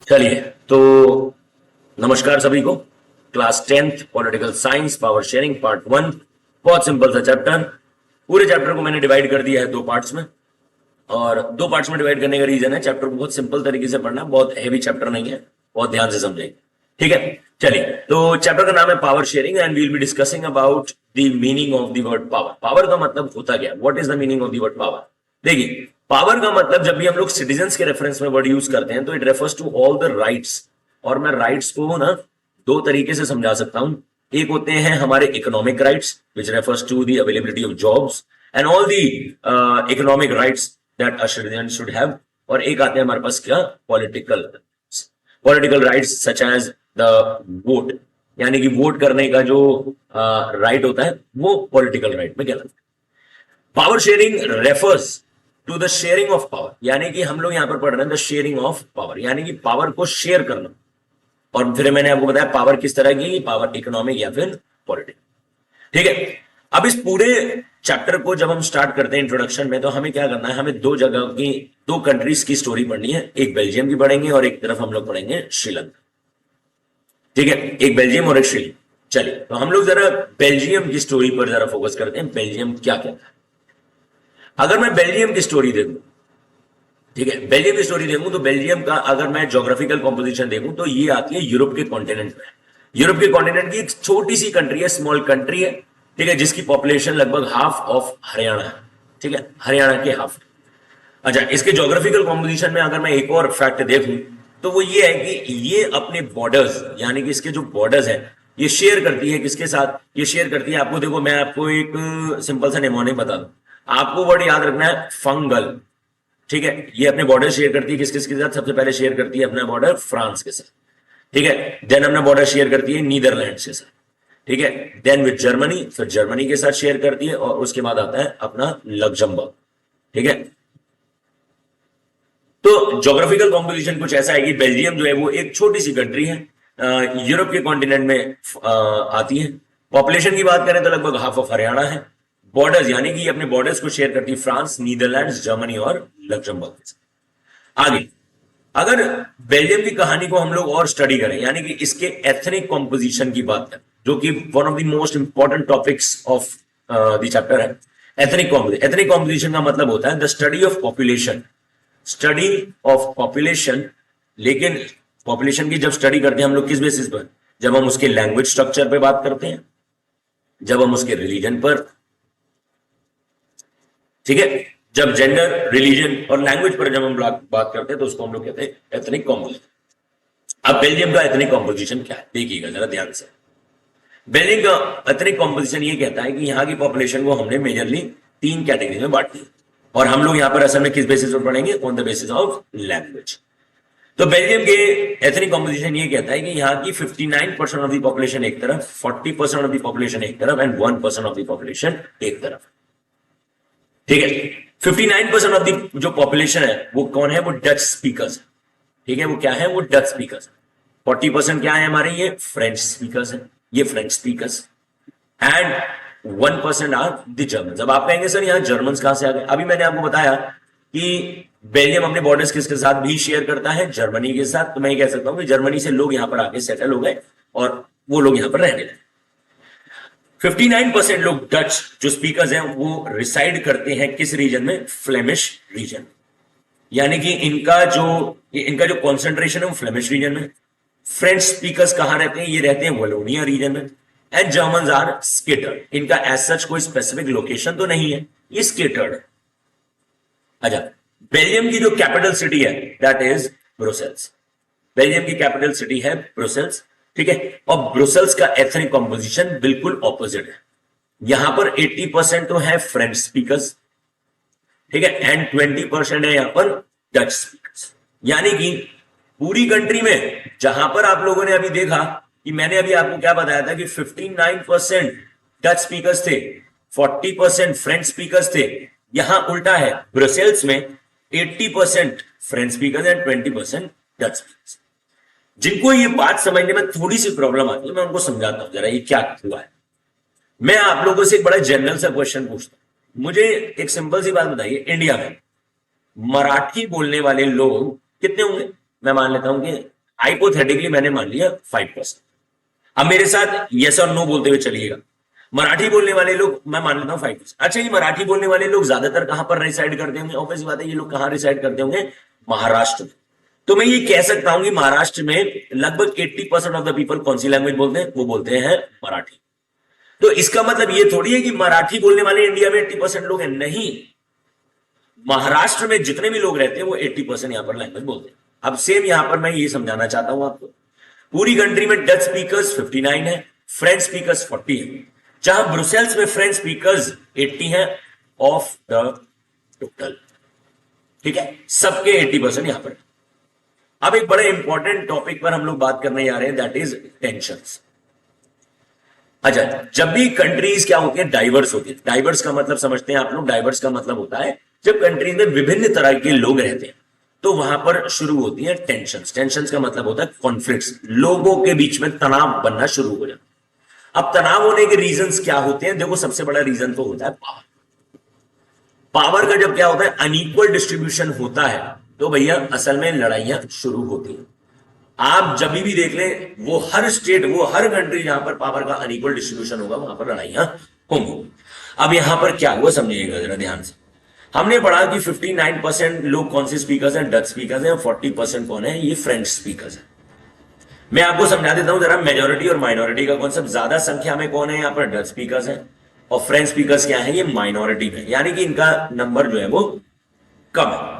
चलिए तो नमस्कार सभी को। Class 10th political science power sharing part 1। बहुत सिंपल सा चैप्टर। पूरे चैप्टर को मैंने डिवाइड कर दिया है दो पार्ट्स में, और दो पार्ट्स में डिवाइड करने का रीजन है चैप्टर को बहुत सिंपल तरीके से पढ़ना, बहुत हैवी चैप्टर नहीं है, बहुत ध्यान से समझेंगे। ठीक है, चलिए तो चैप्टर का नाम है power sharing and we will be discussing about the meaning of the word power. Power का मतलब होता क्या, what is the meaning of the word power. देखिए, पावर का मतलब जब भी हम लोग सिटीजन्स के रेफरेंस में वर्ड यूज करते हैं तो it refers to all the rights. और मैं राइट्स को ना दो तरीके से समझा सकता हूं। एक होते हैं हमारे economic rights which refers to the availability of jobs and all the economic rights that a citizen should have. और एक आते हैं हमारे पास क्या, political rights such as the vote, यानी कि वोट करने का जो राइट होता है वो पॉलिटिकल राइट में कहलाता है। Power sharing refers to the sharing of power, यानी कि हम लोग यहां पर पढ़ रहे हैं द शेयरिंग ऑफ पावर, यानी कि पावर को शेयर करना। और फिर मैंने आपको बताया पावर किस तरह की, पावर इकोनॉमिक या फिर पॉलिटिकल। ठीक है, अब इस पूरे चैप्टर को जब हम स्टार्ट करते हैं इंट्रोडक्शन में, तो हमें क्या करना है, हमें दो जगह की, दो कंट्रीज की स्टोरी पढ़नी है। एक बेल्जियम की पढ़ेंगे और एक तरफ हम लोग पढ़ेंगे श्रीलंका। ठीक है, एक बेल्जियम और एक श्रीलंका। चलिए तो हम लोग जरा बेल्जियम की स्टोरी पर जरा फोकस करते हैं, बेल्जियम क्या कहता है। अगर मैं बेल्जियम की स्टोरी देखूं, ठीक है, बेल्जियम की स्टोरी देखूं तो बेल्जियम का अगर मैं ज्योग्राफिकल कॉम्पोजिशन देखूं तो ये आती है यूरोप के कॉन्टिनेंट में। यूरोप के कॉन्टिनेंट की एक छोटी सी कंट्री है, स्मॉल कंट्री है, ठीक है, जिसकी पॉपुलेशन लगभग हाफ ऑफ हरियाणा है। ठीक है, हरियाणा के हाफ। अच्छा, इसके ज्योग्राफिकल कॉम्पोजिशन में अगर मैं एक और फैक्ट देखूं तो वो ये है कि ये अपने बॉर्डर्स, यानी कि इसके जो बॉर्डर्स है, ये शेयर करती है किसके साथ, ये शेयर करती है, आपको देखो मैं आपको एक सिंपल सा निमोनिक बता दूं। आपको वर्ड याद रखना है, फंगल। ठीक है, ये अपने बॉर्डर शेयर करती है किस किस के साथ, सबसे पहले शेयर करती है अपना बॉर्डर फ्रांस के साथ। ठीक है, देन अपना बॉर्डर शेयर करती है नीदरलैंड्स के साथ। ठीक है, देन विद जर्मनी, फिर जर्मनी के साथ शेयर करती है, और उसके बाद आता है अपना लग्जमबर्ग। ठीक है, तो ज्योग्राफिकल कॉम्पोजिशन कुछ ऐसा है कि बेल्जियम जो है वो एक छोटी सी कंट्री है, यूरोप के कॉन्टिनेंट में आती है। पॉपुलेशन की बात करें तो लगभग हाफ ऑफ हरियाणा है। बॉर्डर्स, यानी कि अपने बॉर्डर्स को शेयर करती है फ्रांस, नीदरलैंड्स, जर्मनी और लग्जमबर्ग के साथ। आगे अगर बेल्जियम की कहानी को हम लोग और स्टडी करें, यानी कि इसके एथनिक कॉम्पोजिशन की बात करें, जो कि one of the most important topics of the chapter है। एथनिक कॉम्पोजिशन का मतलब होता है the study of population, study of population. लेकिन पॉपुलेशन की जब स्टडी करते हैं हम लोग किस बेसिस पर, जब हम उसके लैंग्वेज स्ट्रक्चर पे बात करते हैं, जब हम उसके रिलीजन पर, ठीक है, जब जेंडर, रिलीजन और लैंग्वेज पर जब हम बात करते हैं तो उसको हम लोग कहते हैं एथनिक कॉम्पोजिशन। अब बेल्जियम का एथनिक कॉम्पोजिशन क्या है, देखिएगा जरा ध्यान से। बेल्जियम का एथनिक कॉम्पोजिशन ये कहता है कि यहाँ की पॉपुलेशन को हमने मेजरली तीन कैटेगरी में बांट दिया, और हम लोग यहां पर असल में किस बेसिस पर पढ़ेंगे, on the basis of language. तो बेल्जियम के एथनिक कॉम्पोजिशन ये कहता है कि यहाँ की 59% ऑफ द पॉपुलेशन एक तरफ, 40% ऑफ द पॉपुलेशन एक तरफ एंड 1% ऑफ द पॉपुलेशन एक तरफ। ठीक है, 59% ऑफ द जो पॉपुलेशन है वो कौन है, वो डच स्पीकर्स है। ठीक है, वो क्या है, वो डच स्पीकर्स। 40% क्या है हमारे, ये फ्रेंच स्पीकर्स है, ये French speakers and 1% are the German. अब आप कहेंगे सर यहाँ जर्मन कहां से आ गए, अभी मैंने आपको बताया कि बेल्जियम अपने बॉर्डर्स किसके साथ भी शेयर करता है, जर्मनी के साथ। तो मैं ये कह सकता हूं कि जर्मनी से लोग यहां पर आके सेटल हो गए और वो लोग यहां पर रहने लगे। 59% लोग डच जो स्पीकर्स हैं वो रिसाइड करते हैं किस रीजन में, फ्लेमिश रीजन, यानी कि इनका जो कॉन्सेंट्रेशन है वो फ्लेमिश रीजन में। फ्रेंच स्पीकर्स कहां रहते हैं, ये रहते हैं वलोनिया रीजन में। एंड जर्मन आर स्केटर्ड, इनका एज सच कोई स्पेसिफिक लोकेशन तो नहीं है, ये स्केटर्ड है। अच्छा, बेल्जियम की जो कैपिटल सिटी है दैट इज ब्रुसेल्स। बेल्जियम की कैपिटल सिटी है ब्रुसेल्स। ठीक है, और ब्रुसेल्स का एथनिक कॉम्पोजिशन बिल्कुल ऑपोजिट है। यहां पर 80% तो है फ्रेंच स्पीकर्स, ठीक है, एंड 20% है यहां पर डच स्पीकर्स। यानी कि पूरी कंट्री में जहां पर आप लोगों ने अभी देखा कि मैंने अभी आपको क्या बताया था कि 59% डच स्पीकर्स थे, 40% फ्रेंच स्पीकर्स थे, यहां उल्टा है, ब्रुसेल्स में 80% French speakers and 20% Dutch speakers. जिनको ये बात समझने में थोड़ी सी प्रॉब्लम आती है मैं उनको समझाता हूं जरा ये क्या हुआ है। मैं आप लोगों से एक बड़ा जनरल सा क्वेश्चन पूछता हूं, मुझे एक सिंपल सी बात बताइए, इंडिया में मराठी बोलने वाले लोग कितने होंगे? मैं मान लेता हूं कि हाइपोथेटिकली मैंने मान लिया 5%। अब मेरे साथ यस और नो बोलते हुए चलिएगा। मराठी बोलने वाले लोग, मैं मान लेता हूं 5%। अच्छा, ये मराठी बोलने वाले लोग ज्यादातर कहां पर रिसाइड करते होंगे? ऑब्वियस बात है, ये लोग कहां रिसाइड करते होंगे? महाराष्ट्र में। तो मैं ये कह सकता हूं कि महाराष्ट्र में लगभग 80% ऑफ द पीपल कौन सी लैंग्वेज बोलते हैं? वो बोलते हैं मराठी। तो इसका मतलब ये थोड़ी है कि मराठी बोलने वाले इंडिया में 80% लोग हैं, नहीं। महाराष्ट्र में जितने भी लोग रहते हैं वो 80% यहां पर लैंग्वेज बोलते हैं। अब सेम यहां पर मैं ये समझाना चाहता हूं आपको, पूरी कंट्री में डच स्पीकर्स 59 है, फ्रेंच स्पीकर्स 40 है, जहां ब्रुसेल्स में फ्रेंच स्पीकर्स 80 है ऑफ द टोटल। ठीक है, सबके 80% यहां पर। अब एक बड़े इंपॉर्टेंट टॉपिक पर हम लोग बात करने जा रहे हैं, दैट इज टेंशंस। अच्छा, जब भी कंट्रीज क्या होती है? डाइवर्स होती है। डाइवर्स का मतलब समझते हैं आप लोग? डाइवर्स का मतलब होता है जब कंट्रीज में विभिन्न तरह के लोग रहते हैं तो वहां पर शुरू होती है टेंशंस। टेंशंस का मतलब होता है कॉन्फ्लिक्ट्स, लोगों के बीच में तनाव बनना शुरू हो जाता। अब तनाव होने के रीजंस क्या होते हैं? देखो, सबसे बड़ा रीजन तो होता है पावर। पावर का जब क्या होता है? अनइक्वल डिस्ट्रीब्यूशन होता है तो भैया असल में लड़ाइयां शुरू होती हैं। आप जब भी देख लें, वो हर स्टेट, वो हर कंट्री जहां पर पावर का अनइक्वल डिस्ट्रीब्यूशन होगा वहां पर लड़ाइयां होंगी। अब यहां पर क्या हुआ समझिएगा जरा ध्यान से। हमने पढ़ा कि 59% लोग कौन से स्पीकर्स हैं? डच स्पीकर्स हैं। 40% कौन है? ये फ्रेंच स्पीकर्स हैं। मैं आपको समझा देता हूं जरा मेजोरिटी और माइनॉरिटी का कॉन्सेप्ट। ज्यादा संख्या में कौन है यहां पर? डच स्पीकर्स हैं। और फ्रेंच स्पीकर्स क्या है? ये माइनॉरिटी में, यानी कि इनका नंबर जो है वो कम है।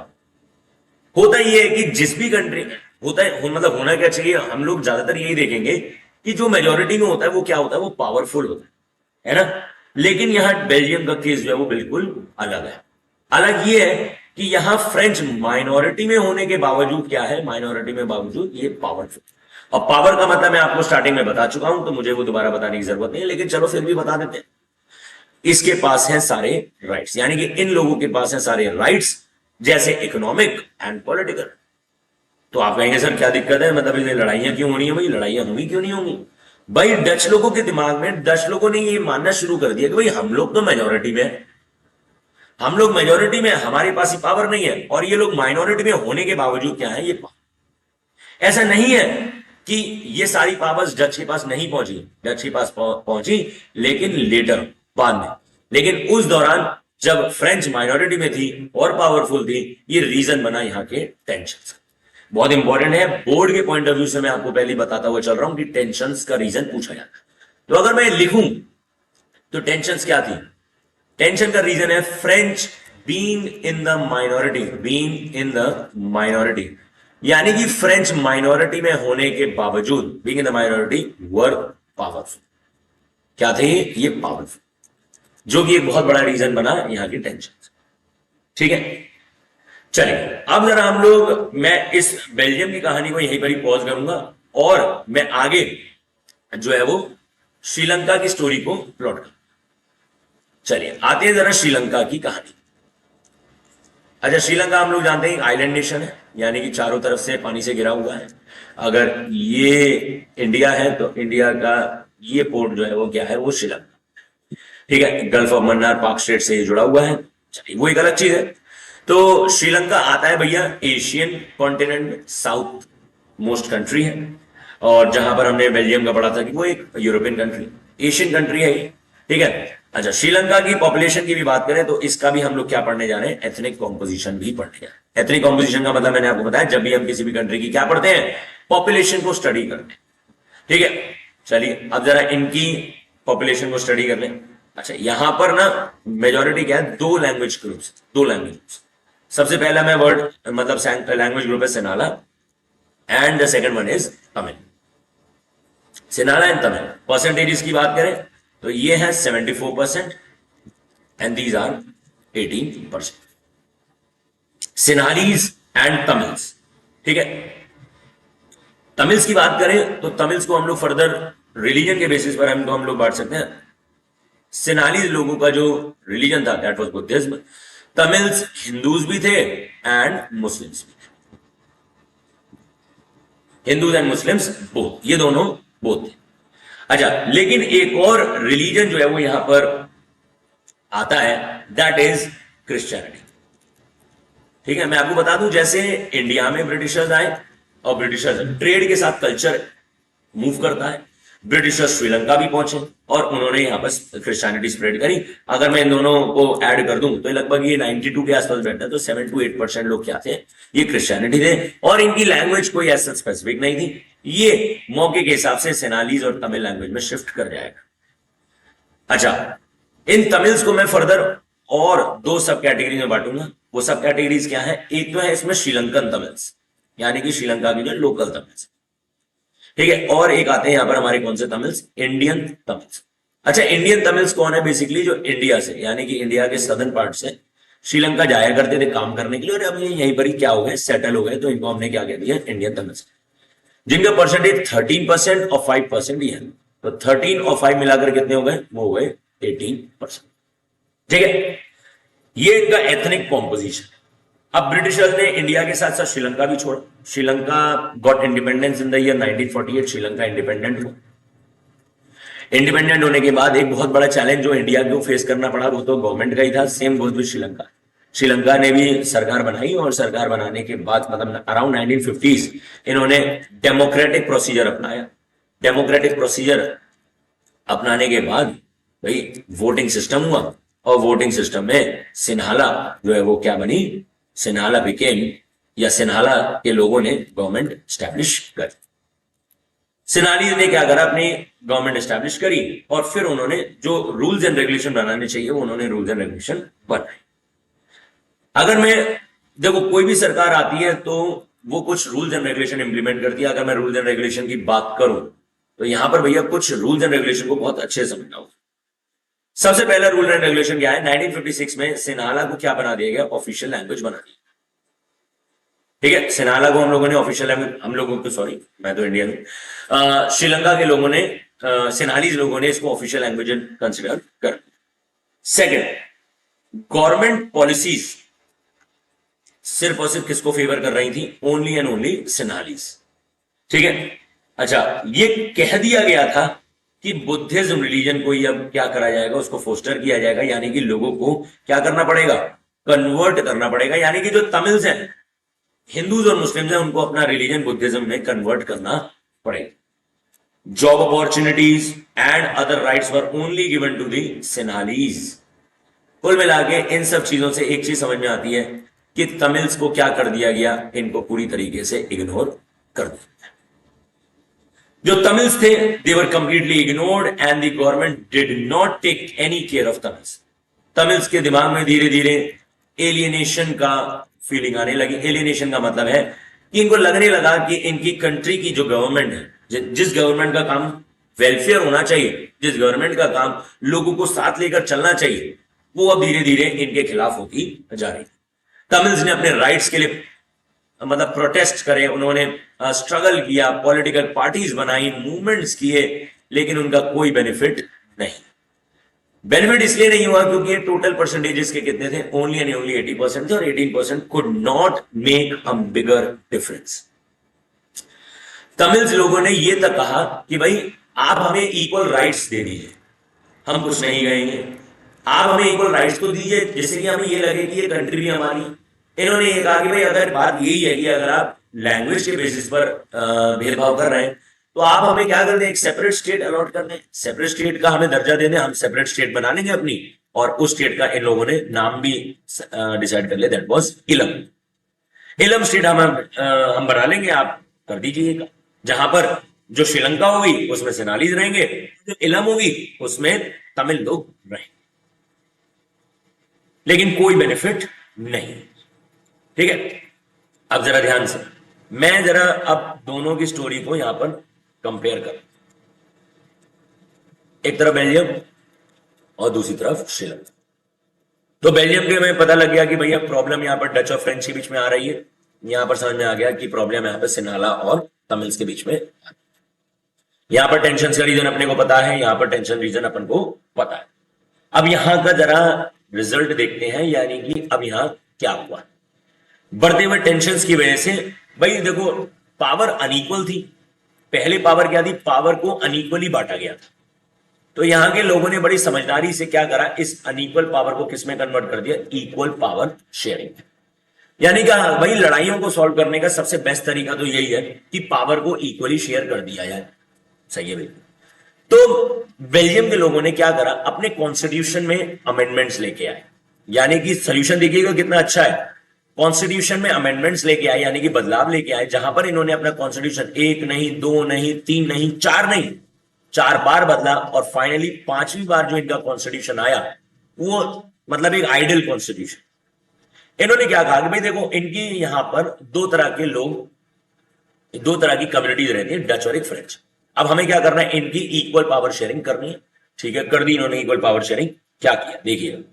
होता ये है कि जिस भी कंट्री होता है, मतलब होना क्या चाहिए, हम लोग ज्यादातर यही देखेंगे कि जो मेजोरिटी में होता है वो क्या होता है? वो पावरफुल होता है ना। लेकिन यहां बेल्जियम का केस जो है वो बिल्कुल अलग है। अलग ये है कि यहां फ्रेंच माइनॉरिटी में होने के बावजूद क्या है? माइनॉरिटी में बावजूद ये पावरफुल। और पावर का मतलब मैं आपको स्टार्टिंग में बता चुका हूं, तो मुझे वो दोबारा बताने की जरूरत नहीं है, लेकिन चलो फिर भी बता देते हैं। इसके पास है सारे राइट्स, यानी कि इन लोगों के पास है सारे राइट्स, जैसे इकोनॉमिक एंड पॉलिटिकल। तो आप कहेंगे सर क्या दिक्कत है, मतलब इन्हें लड़ाइयां क्यों होनी है? भाई लड़ाइयां होंगी क्यों नहीं होंगी? भाई डच लोगों के दिमाग में, डच लोगों ने ये मानना शुरू कर दिया कि भाई हम लोग तो मेजोरिटी में है, हम लोग मेजोरिटी में, हमारे पास ही पावर नहीं है, और ये लोग माइनॉरिटी में होने के बावजूद क्या है? ये पावर। ऐसा नहीं है कि ये सारी पावर्स डच के पास नहीं पहुंची, डच के पास पहुंची, लेकिन लेटर, बाद में। लेकिन उस दौरान जब फ्रेंच माइनॉरिटी में थी और पावरफुल थी, ये रीजन बना यहां के टेंशन। बहुत इंपॉर्टेंट है, बोर्ड के पॉइंट ऑफ व्यू से मैं आपको पहले बताता हुआ चल रहा हूं कि टेंशंस का रीजन पूछा जाता है। तो अगर मैं लिखूं तो टेंशंस क्या थी? टेंशन का रीजन है French being in the minority, being in the minority, यानी कि फ्रेंच माइनॉरिटी में होने के बावजूद, being in the minority, were powerful. क्या थे ये? पावरफुल, जो कि एक बहुत बड़ा रीजन बना यहां की टेंशन। ठीक है, चलिए अब जरा हम लोग, मैं इस बेल्जियम की कहानी को यहीं पर ही पॉज करूंगा और मैं आगे जो है वो श्रीलंका की स्टोरी को प्लॉट करूंगा। चलिए आते हैं जरा श्रीलंका की कहानी। अच्छा, श्रीलंका हम लोग जानते हैं आइलैंड नेशन है, यानी कि चारों तरफ से पानी से घिरा हुआ है। अगर ये इंडिया है तो इंडिया का ये पोर्ट जो है वो क्या है? वो श्रीलंका। ठीक है, गल्फ ऑफ मन्नार, पाक स्ट्रेट से जुड़ा हुआ है। चलिए वो एक अलग चीज है। तो श्रीलंका आता है भैया एशियन कॉन्टिनेंट में, साउथ मोस्ट कंट्री है। और जहां पर हमने बेल्जियम का पढ़ा था कि वो एक यूरोपियन कंट्री, एशियन कंट्री है ये। ठीक है, अच्छा, श्रीलंका की पॉपुलेशन की भी बात करें तो इसका भी हम लोग क्या पढ़ने जा रहे हैं? एथनिक कॉम्पोजिशन भी पढ़ने जा रहे हैं। एथनिक कॉम्पोजिशन का मतलब मैंने आपको बताया, जब भी हम किसी भी कंट्री की क्या पढ़ते हैं? पॉपुलेशन को स्टडी करते हैं। ठीक है, चलिए अब जरा इनकी पॉपुलेशन को स्टडी कर लें। अच्छा, यहां पर ना मेजोरिटी क्या है? दो लैंग्वेज ग्रुप्स, दो लैंग्वेज ग्रुप्स। सबसे पहला मैं वर्ड मतलब लैंग्वेज ग्रुप है Sinhala, and the second one is Tamil. Sinhala and Tamil. Percentages की बात करें तो ये है 74% and these are 18%। Sinhalese and Tamils. ठीक है, तमिल्स की बात करें तो तमिल्स को हम लोग फर्दर रिलीजन के बेसिस पर हम लोग बांट सकते हैं। सिन्हालीज लोगों का जो रिलीजन था that was Buddhism. Tamils Hindus भी थे एंड मुस्लिम्स भी थे। हिंदूज एंड मुस्लिम्स बोथ, ये दोनों बोथ थे। अच्छा, लेकिन एक और रिलीजन जो है वो यहां पर आता है, दैट इज क्रिश्चियनिटी। ठीक है, मैं आपको बता दूं जैसे इंडिया में ब्रिटिशर्स आए और ब्रिटिशर्स ट्रेड के साथ कल्चर मूव करता है। ब्रिटिशर्स श्रीलंका भी पहुंचे और उन्होंने यहाँ पर क्रिश्चियनिटी स्प्रेड करी। अगर मैं इन दोनों को ऐड कर दूं तो लगभग ये 92 के आसपास बैठता है, तो 7 to 8% लोग क्या थे, ये क्रिश्चियनिटी थे। और इनकी लैंग्वेज कोई ऐसा स्पेसिफिक नहीं थी, ये मौके के हिसाब से सेनालीज और तमिल लैंग्वेज में शिफ्ट कर जाएगा। अच्छा, इन तमिल्स को मैं फर्दर और 2 सब कैटेगरी में बांटूंगा। वो सब कैटेगरीज क्या है, एक तो है इसमें श्रीलंकन तमिल्स, यानी कि श्रीलंका की जो लोकल तमिल्स, ठीक है, और एक आते हैं यहां पर हमारे कौन से तमिल्स, इंडियन तमिल्स। अच्छा, इंडियन तमिल्स कौन है, बेसिकली जो इंडिया से, यानी कि इंडिया के सदर्न पार्ट से श्रीलंका जाया करते थे काम करने के लिए, और अब ये यहीं पर ही क्या हो गए, सेटल हो गए, तो इनको हमने क्या कह दिया, इंडियन तमिल्स, जिनका परसेंटेज 13% और 5% ही है। तो 13 और 5 मिलाकर कितने हो गए, वो हो गए 18%, ठीक है। ये इनका एथनिक कॉम्पोजिशन। अब ब्रिटिशर्स ने इंडिया के साथ साथ श्रीलंका भी छोड़ा। Sri Lanka got independence in the year 1948, Sri Lanka independent हुआ। इंडिपेंडेंट होने के बाद एक बहुत बड़ा चैलेंज जो इंडिया को फेस करना पड़ा वो तो गवर्नमेंट का ही था। Same goes with Sri Lanka. Sri Lanka ने भी सरकार बनाई और सरकार बनाने के बाद मतलब अराउंड 1950s इन्होंने डेमोक्रेटिक प्रोसीजर अपनाया। डेमोक्रेटिक प्रोसीजर अपनाने के बाद भाई वोटिंग सिस्टम हुआ, और वोटिंग सिस्टम में सिन्हाला जो है वो क्या बनी, सिन्हाला बिकेम, या सिन्हाला के लोगों ने गवर्नमेंट स्टैब्लिश कर। सिन्हालीज ने क्या करा, अपनी गवर्नमेंट स्टैब्लिश करी और फिर उन्होंने जो रूल्स एंड रेगुलेशन बनाने चाहिए वो उन्होंने रूल्स एंड रेगुलेशन बनाए। अगर मैं देखो कोई भी सरकार आती है तो वो कुछ रूल्स एंड रेगुलेशन इंप्लीमेंट करती है। अगर मैं रूल्स एंड रेगुलेशन की बात करूं तो यहां पर भैया कुछ रूल्स एंड रेगुलेशन को बहुत अच्छे से समझना होगा। सबसे पहला रूल एंड रेगुलेशन क्या है, 1956 में सिन्हाला को क्या बना दिया गया, ऑफिशियल लैंग्वेज बना दिया। ठीक है, सिन्हाला को हम लोगों ने ऑफिशियल लैंग्वेज, हम लोगों को सॉरी मैं तो इंडियन हूं, श्रीलंका के लोगों ने, सिन्हालीज लोगों ने इसको ऑफिशियल लैंग्वेज कंसिडर कर। सेकेंड, गवर्नमेंट पॉलिसीज सिर्फ और सिर्फ किसको फेवर कर रही थी, ओनली एंड ओनली सिन्हालीज। ठीक है, अच्छा ये कह दिया गया था कि बुद्धिज्म रिलीजन को ही अब क्या करा जाएगा, उसको फोस्टर किया जाएगा, यानी कि लोगों को क्या करना पड़ेगा, कन्वर्ट करना पड़ेगा। यानी कि जो तमिल्स हैं, हिंदूज और मुस्लिम्स हैं, उनको अपना रिलीजन बुद्धिज्म में कन्वर्ट करना पड़ेगा। Job opportunities and other rights were only given to the Sinhalese. कुल मिला के इन सब चीजों से एक चीज समझ में आती है कि तमिल्स को क्या कर दिया गया, इनको पूरी तरीके से इग्नोर कर दिया। जो तमिल्स थे they were completely ignored and the government did not take any care of Tamils. Tamils के दिमाग में धीरे धीरे एलियनेशन का फीलिंग आने लगी। एलियनेशन का मतलब है कि इनको लगने लगा कि इनकी कंट्री की जो गवर्नमेंट है, जिस गवर्नमेंट का काम वेलफेयर होना चाहिए, जिस गवर्नमेंट का काम लोगों को साथ लेकर चलना चाहिए, वो अब धीरे धीरे इनके खिलाफ होती जा रही। तमिल्स ने अपने राइट्स के लिए मतलब प्रोटेस्ट करे, उन्होंने स्ट्रगल किया, पॉलिटिकल पार्टीज बनाई, मूवमेंट्स किए, लेकिन उनका कोई बेनिफिट नहीं। बेनिफिट इसलिए नहीं हुआ क्योंकि टोटल परसेंटेजेस के कितने थे, ओनली एंड ओनली 80% थे, और 18% could not make a bigger difference. Tamils लोगों ने यह तक कहा कि भाई आप हमें इक्वल राइट्स दे दीजिए, हम कुछ नहीं कहेंगे, आप हमें इक्वल राइट्स तो दीजिए जिससे कि हमें यह लगे कि ये कंट्री भी हमारी। इन्होंने ये कहा कि भाई अगर बात यही है कि अगर आप लैंग्वेज के बेसिस पर भेदभाव कर रहे हैं तो आप हमें क्या कर दें, एक सेपरेट स्टेट अलॉट कर दें, सेपरेट स्टेट का हमें दर्जा दे दें, हम सेपरेट स्टेट बना लेंगे अपनी, और उस स्टेट का इन लोगों ने नाम भी डिसाइड कर लिया, दैट वाज इलम। इलम स्टेट हम बना लेंगे, आप कर दीजिएगा। जहां पर जो श्रीलंका होगी उसमें सेनालीज रहेंगे, जो इलम होगी उसमें तमिल लोग रहेंगे, लेकिन कोई बेनिफिट नहीं। ठीक है, अब जरा ध्यान से मैं जरा अब दोनों की स्टोरी को यहां पर कंपेयर कर, एक तरफ बेल्जियम और दूसरी तरफ श्रीलंका। तो बेल्जियम के में पता लग गया कि भैया प्रॉब्लम यहां पर डच और फ्रेंच के बीच में आ रही है। यहां पर समझ में आ गया कि प्रॉब्लम यहां पर सिन्हाला और तमिल्स के बीच में। यहां पर टेंशन का रीजन अपने को पता है, यहां पर टेंशन रीजन अपन को पता है। अब यहां का जरा रिजल्ट देखते हैं, यानी कि अब यहां क्या हुआ। बढ़ते हुए टेंशंस की वजह से भाई देखो पावर अनइक्वल थी। पहले पावर क्या थी, पावर को अनइक्वली बांटा गया था। तो यहां के लोगों ने बड़ी समझदारी से क्या करा, इस अनइक्वल पावर को किस में कन्वर्ट कर दिया, इक्वल पावर शेयरिंग। यानी क्या भाई, लड़ाइयों को सॉल्व करने का सबसे बेस्ट तरीका तो यही है कि पावर को इक्वली शेयर कर दिया जाए। सही है भाई। तो बेल्जियम के लोगों ने क्या करा, अपने कॉन्स्टिट्यूशन में अमेंडमेंट्स लेके आए। यानी कि सोल्यूशन देखिएगा कितना अच्छा है। कॉन्स्टिट्यूशन में अमेंडमेंट्स लेके आए, यानी कि बदलाव लेके आए, जहां पर इन्होंने अपना कॉन्स्टिट्यूशन एक नहीं, दो नहीं, तीन नहीं, चार नहीं, 4 बार बदला। और फाइनली 5वीं बार जो इनका कॉन्स्टिट्यूशन आया वो मतलब एक आइडियल कॉन्स्टिट्यूशन। इन्होंने क्या कहा कि भाई देखो, इनकी यहां पर दो तरह के लोग, दो तरह की कम्युनिटीज रहती है, डच और एक फ्रेंच। अब हमें क्या करना है, इनकी इक्वल पावर शेयरिंग करनी है। ठीक है, कर दी इन्होंने इक्वल पावर शेयरिंग। क्या किया देखिए,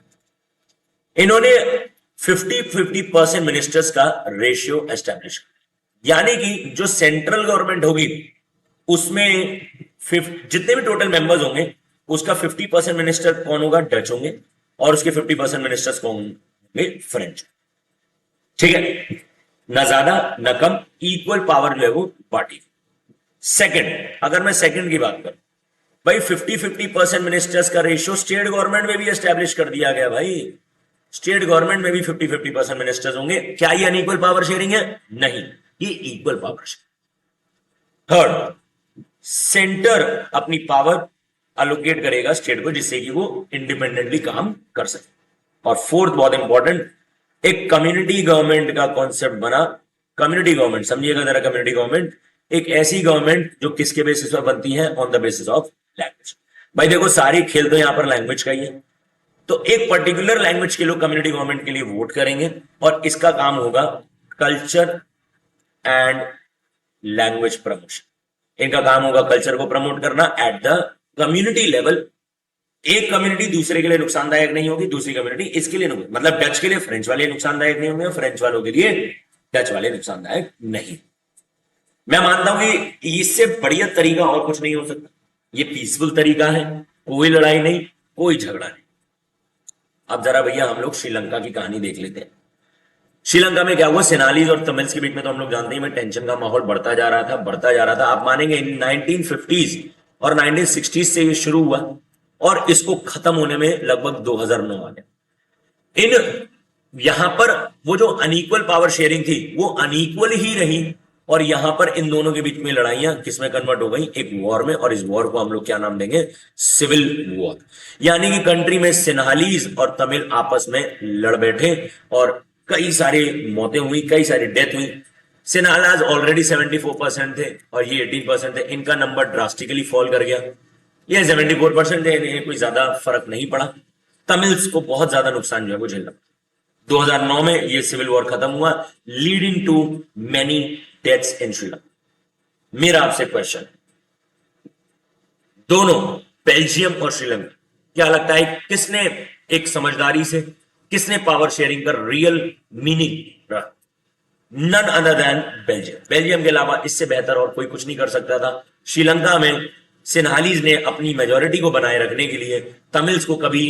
इन्होंने 50-50% मिनिस्टर्स का रेशियो एस्टेब्लिश किया। यानी कि जो सेंट्रल गवर्नमेंट होगी उसमें जितने भी टोटल मेंबर्स होंगे उसका 50% मिनिस्टर कौन होगा, डच होंगे, और उसके 50% मिनिस्टर्स कौन होंगे, फ्रेंच। ठीक है, ना ज्यादा ना कम, इक्वल पावर जो है वो पार्टी। सेकंड, अगर मैं सेकंड की बात करूं, भाई 50-50% मिनिस्टर्स का रेशियो स्टेट गवर्नमेंट में भी एस्टेब्लिश कर दिया गया। भाई स्टेट गवर्नमेंट में भी 50-50% मिनिस्टर्स होंगे। क्या ये अनइक्वल पावर शेयरिंग है? नहीं, ये equal power sharing. Third, centre अपनी पावर अलोकेट करेगा स्टेट को, जिससे कि वो इंडिपेंडेंटली काम कर सके। और फोर्थ, बहुत इंपॉर्टेंट, एक कम्युनिटी गवर्नमेंट का कॉन्सेप्ट बना। कम्युनिटी गवर्नमेंट समझिएगा जरा, कम्युनिटी गवर्नमेंट एक ऐसी गवर्नमेंट जो किसके बेसिस पर बनती है, on the basis of language. भाई देखो, सारी खेल तो यहां पर लैंग्वेज का ही है। तो एक पर्टिकुलर लैंग्वेज के लोग कम्युनिटी गवर्नमेंट के लिए वोट करेंगे और इसका काम होगा कल्चर एंड लैंग्वेज प्रमोशन। इनका काम होगा कल्चर को प्रमोट करना एट द कम्युनिटी लेवल। एक कम्युनिटी दूसरे के लिए नुकसानदायक नहीं होगी, दूसरी कम्युनिटी इसके लिए नहीं, मतलब डच के लिए फ्रेंच वाले नुकसानदायक नहीं होंगे, फ्रेंच वालों के लिए डच वाले नुकसानदायक नहीं। मैं मानता हूं कि इससे बढ़िया तरीका और कुछ नहीं हो सकता। ये पीसफुल तरीका है, कोई लड़ाई नहीं, कोई झगड़ा नहीं। अब जरा भैया हम लोग श्रीलंका की कहानी देख लेते हैं। श्रीलंका में क्या हुआ, सेनालीज और तमिल्स के बीच में तो हम लोग जानते हैं, टेंशन का माहौल बढ़ता जा रहा था, बढ़ता जा रहा था। आप मानेंगे 1950s और 1960s से ये शुरू हुआ और इसको खत्म होने में लगभग 2009 आ गया। इन यहां पर वो जो अनइक्वल पावर शेयरिंग थी वो अनइक्वल ही रही, और यहां पर इन दोनों के बीच में लड़ाइयां किसमें कन्वर्ट हो गई, एक वॉर में। और इस वॉर को हम लोग क्या नाम देंगे, सिविल वॉर। यानी कि कंट्री में सिन्हालीज और तमिल आपस में लड़ बैठे और कई सारी मौतें हुई, कई सारी डेथ हुई। सिन्हालाज ऑलरेडी 74% थे और ये 18% थे। इनका नंबर ड्रास्टिकली फॉल कर गया। ये 74% थे, इन्हें कोई ज्यादा फर्क नहीं पड़ा। तमिल्स को बहुत ज्यादा नुकसान जो है वो झेलना। 2009 में ये सिविल वॉर खत्म हुआ, leading to many deaths in Sri Lanka. मेरा आपसे क्वेश्चन है, दोनों बेल्जियम और श्रीलंका, क्या लगता है किसने एक समझदारी से, किसने पावर शेयरिंग का रियल मीनिंग रखा? None other than Belgium. Belgium के अलावा इससे बेहतर और कोई कुछ नहीं कर सकता था। श्रीलंका में सिन्हालीज ने अपनी मेजॉरिटी को बनाए रखने के लिए तमिल्स को कभी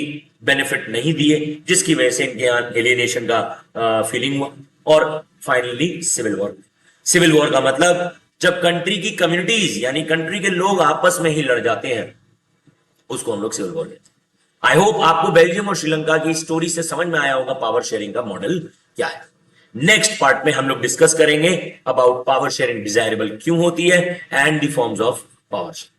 बेनिफिट नहीं दिए, जिसकी वजह से इनके यहां एलियनेशन का फीलिंग हुआ और finally civil war. Civil war का मतलब जब कंट्री की कम्युनिटीज यानी कंट्री के लोग आपस में ही लड़ जाते हैं, उसको हम लोग सिविल वॉर कहते हैं। आई होप आपको बेल्जियम और श्रीलंका की स्टोरी से समझ में आया होगा पावर शेयरिंग का मॉडल क्या है। नेक्स्ट पार्ट में हम लोग डिस्कस करेंगे अबाउट पावर शेयरिंग डिजायरेबल क्यों होती है and the forms of power sharing.